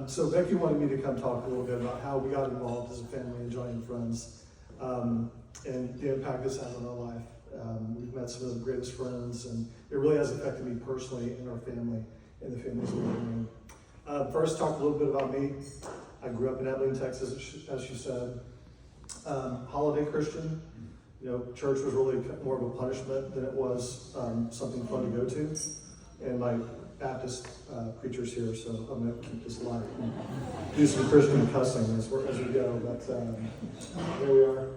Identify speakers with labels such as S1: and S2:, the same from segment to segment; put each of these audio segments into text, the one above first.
S1: So Becky wanted me to come talk a little bit about how we got involved as a family and joining friends, and the impact this has on our life. We've met some of the greatest friends, and it really has affected me personally and our family and the families we're in. First, talk a little bit about me. I grew up in Abilene, Texas, as she said. Holiday Christian. Church was really more of a punishment than it was something fun to go to. And my Baptist preachers here, so I'm going to keep this light and do some Christian cussing as we go. But there we are.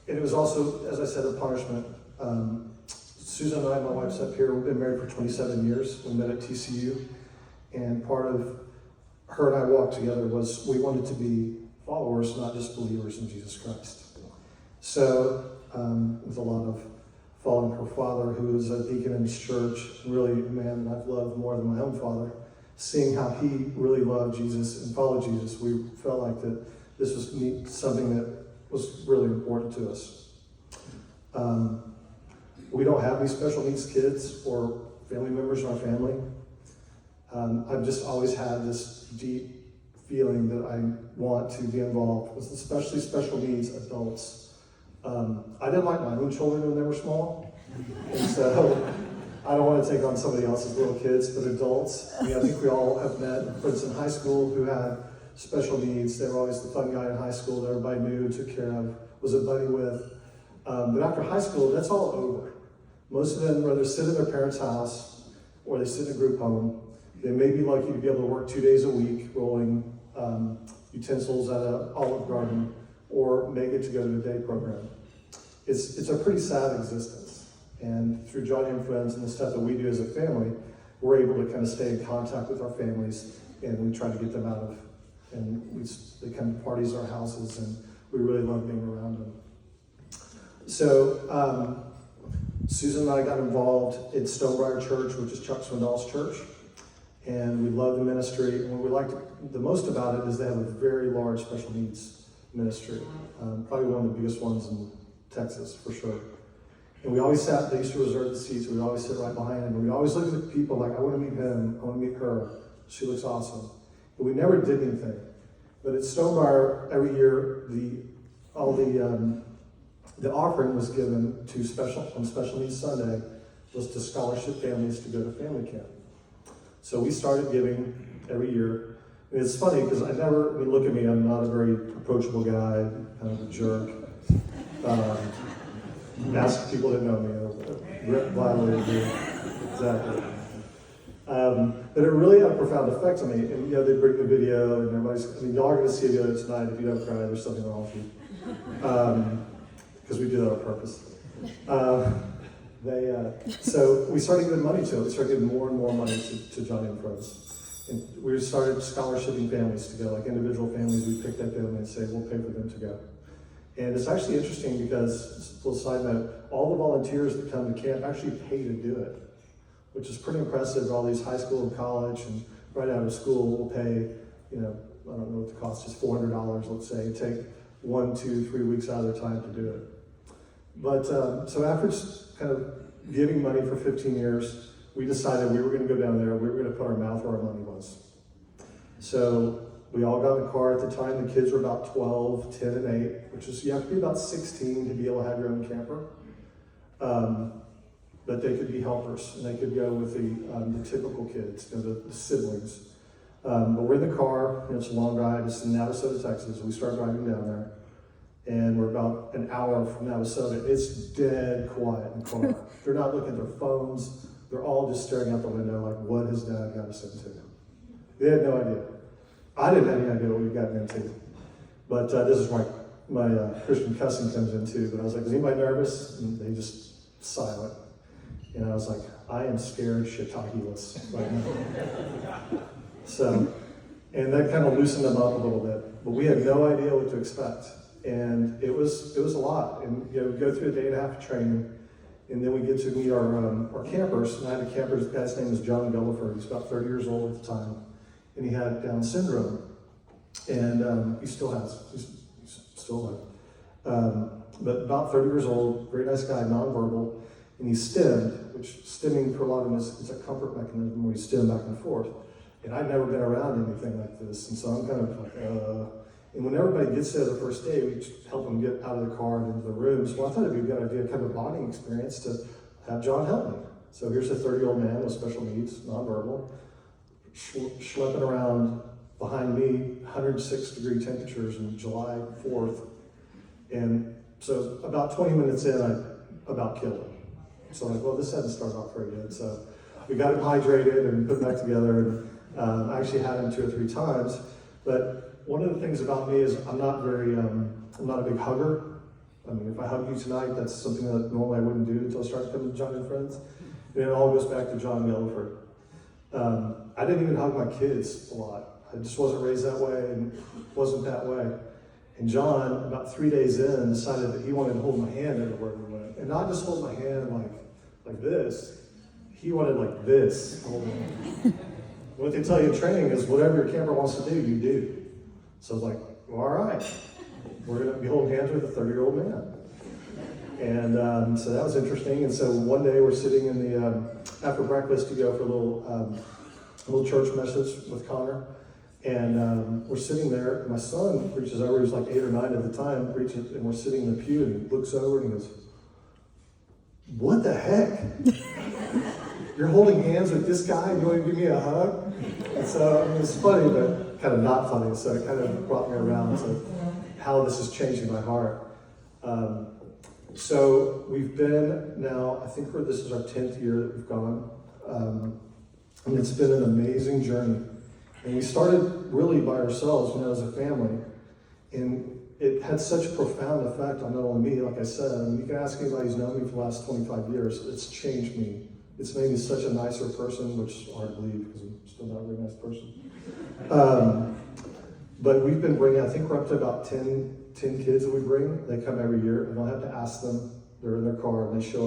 S1: And it was also, as I said, a punishment. Susan and I, my wife's up here, we've been married for 27 years. We met at TCU. And part of her and I walk together was we wanted to be followers, not just believers in Jesus Christ. So, with a lot of following her father, who was a deacon in his church, really a man that I've loved more than my own father, seeing how he really loved Jesus and followed Jesus, we felt like that this was something that was really important to us. We don't have any special needs kids or family members in our family. I've just always had this deep feeling that I want to be involved with especially special needs adults. I didn't like my own children when they were small, and so I don't want to take on somebody else's little kids, but adults. I think we all have met friends in high school who had special needs. They were always the fun guy in high school that everybody knew, took care of, was a buddy with. But after high school, that's all over. Most of them rather sit in their parents' house or they sit in a group home. They may be lucky to be able to work 2 days a week rolling utensils at an Olive Garden, or make it to go to a day program. It's a pretty sad existence. And through Joni and Friends and the stuff that we do as a family, we're able to kind of stay in contact with our families, and we try to get them out of, and they come to parties at our houses, and we really love being around them. So Susan and I got involved at Stonebriar Church, which is Chuck Swindoll's church. And we love the ministry. And what we liked the most about it is they have a very large special needs ministry. Probably one of the biggest ones in Texas, for sure. And we always they used to reserve the seats. We'd always sit right behind them. And we'd always look at people like, I want to meet him. I want to meet her. She looks awesome. But we never did anything. But at Stonebriar, every year, the offering was given to on Special Needs Sunday, was to scholarship families to go to family camp. So we started giving every year. And it's funny because look at me, I'm not a very approachable guy, kind of a jerk. Ask people that know me, rip gladly do. Exactly. But it really had a profound effect on me. And they bring the video, and y'all are going to see a video tonight. If you don't cry, there's something wrong with you. Because we do that on purpose. So we started giving money to it. We started giving more and more money to Joni and Friends. And we started scholarshiping families to go, like individual families. We picked that family and say, we'll pay for them to go. And it's actually interesting because, a little side note, all the volunteers that come to camp actually pay to do it, which is pretty impressive. All these high school and college and right out of school will pay, I don't know what the cost is, $400, let's say, take 1, 2, 3 weeks out of their time to do it. But so after kind of giving money for 15 years, we decided we were going to go down there. We were going to put our mouth where our money was. So we all got in the car at the time. The kids were about 12, 10, and 8, which is, you have to be about 16 to be able to have your own camper. But they could be helpers, and they could go with the typical kids, the siblings. But we're in the car. It's a long ride. It's in Navasota, Texas. We start driving down there. And we're about an hour from Navasota. It's dead quiet in the car. They're not looking at their phones. They're all just staring out the window like, what has Dad got us into? They had no idea. I didn't have any idea what we'd gotten into. But this is where my Christian cussing comes in too. But I was like, is anybody nervous? And they just silent. And I was like, I am scared shiitake-less right now. So, and that kind of loosened them up a little bit. But we had no idea what to expect. And it was a lot. And we go through a day and a half of training, and then we get to meet our campers. And I had a camper, the guy's name is John Gulliford. He's about 30 years old at the time. And he had Down syndrome. And he still has. He's still alive. But about 30 years old, very nice guy, nonverbal. And he's stemmed, which stemming for a lot of them is a comfort mechanism where you stem back and forth. And I'd never been around anything like this, and so I'm kind of like, And when everybody gets there the first day, we help them get out of the car and into the rooms. Well, I thought it'd be a good idea, kind of a bonding experience, to have John help me. So here's a 30-year-old man with special needs, nonverbal, schlepping around behind me, 106-degree temperatures on July 4th. And so about 20 minutes in, I about killed him. So I'm like, well, this hasn't started off very good. So we got him hydrated and put him back together. And I actually had him 2 or 3 times. But one of the things about me is I'm not a big hugger. I mean, if I hug you tonight, that's something that normally I wouldn't do until I start coming to John and Friends. And it all goes back to John Melliford. I didn't even hug my kids a lot. I just wasn't raised that way and wasn't that way. And John, about 3 days in, decided that he wanted to hold my hand everywhere we went. And not just hold my hand like this. He wanted like this. What they tell you in training is whatever your camper wants to do, you do. So I was like, well, all right. We're going to be holding hands with a 30-year-old man. And so that was interesting. And so one day we're sitting in the, after breakfast, you go for a little church message with Connor. And we're sitting there, and my son preaches over, he was like 8 or 9 at the time, preaching, and we're sitting in the pew, and he looks over and he goes, what the heck? You're holding hands with this guy and you want to give me a hug? And so it was funny, but kind of not funny, so it kind of brought me around to how this is changing my heart. So we've been now, I think this is our 10th year that we've gone, and it's been an amazing journey. And we started really by ourselves, as a family, and it had such a profound effect on not only me, like I said. I mean, you can ask anybody who's known me for the last 25 years, it's changed me. It's made me such a nicer person, which is hard to believe because I'm still not a very nice person. But we've been bringing, I think we're up to about 10 kids that we bring. They come every year. I don't have to ask them. They're in their car and they show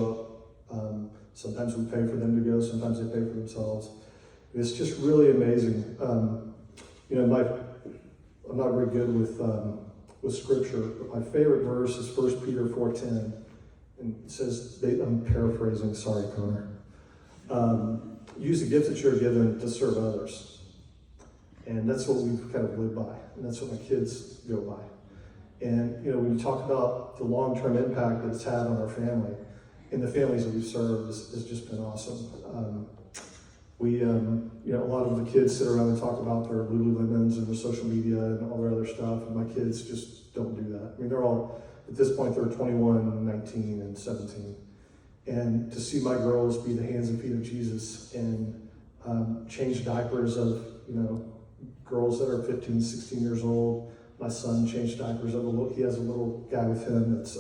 S1: up. Sometimes we pay for them to go, sometimes they pay for themselves. It's just really amazing. I'm not very good with scripture, but my favorite verse is 1 Peter 4:10. And it says, I'm paraphrasing, sorry, Connor. Use the gifts that you're given to serve others. And that's what we've kind of lived by. And that's what my kids go by. And, when you talk about the long-term impact that it's had on our family and the families that we've served, has just been awesome. A lot of the kids sit around and talk about their Lululemons and their social media and all their other stuff, and my kids just don't do that. I mean, they're all, at this point, they're 21, 19, and 17. And to see my girls be the hands and feet of Jesus and change diapers of, girls that are 15, 16 years old. My son changed diapers of he has a little guy with him that's,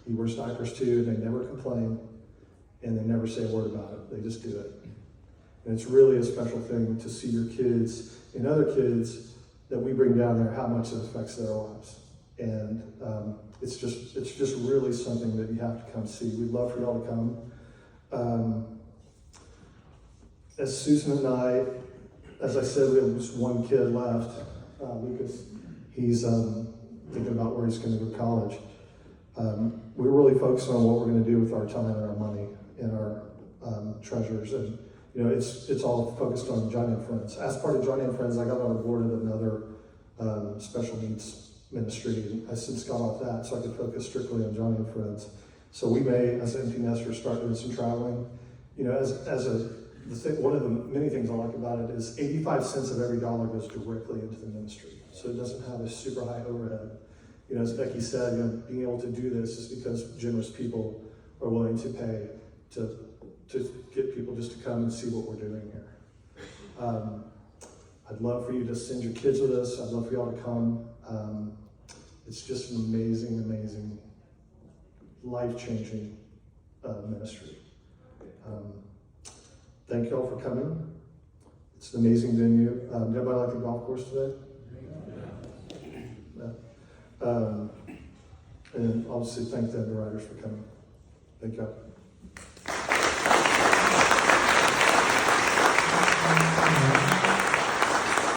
S1: he wears diapers too, and they never complain, and they never say a word about it. They just do it. And it's really a special thing to see your kids and other kids that we bring down there, how much it affects their lives. And it's just really something that you have to come see. We'd love for y'all to come. As Susan and I, as I said, we have just one kid left, Lucas. He's thinking about where he's going to go to college. We're really focused on what we're going to do with our time and our money and our treasures. And it's all focused on Joni and Friends. As part of Joni and Friends, I got on the board of another special needs ministry, and I since got off that so I could focus strictly on Joni and Friends. So we may, as empty nesters, start doing some traveling. One of the many things I like about it is 85 cents of every dollar goes directly into the ministry. So it doesn't have a super high overhead. As Becky said, being able to do this is because generous people are willing to pay to get people just to come and see what we're doing here. I'd love for you to send your kids with us. I'd love for y'all to come. It's just an amazing, amazing, life-changing ministry. Thank y'all for coming. It's an amazing venue. Did everybody like the golf course today? Yeah. And obviously thank the underwriters for coming. Thank y'all.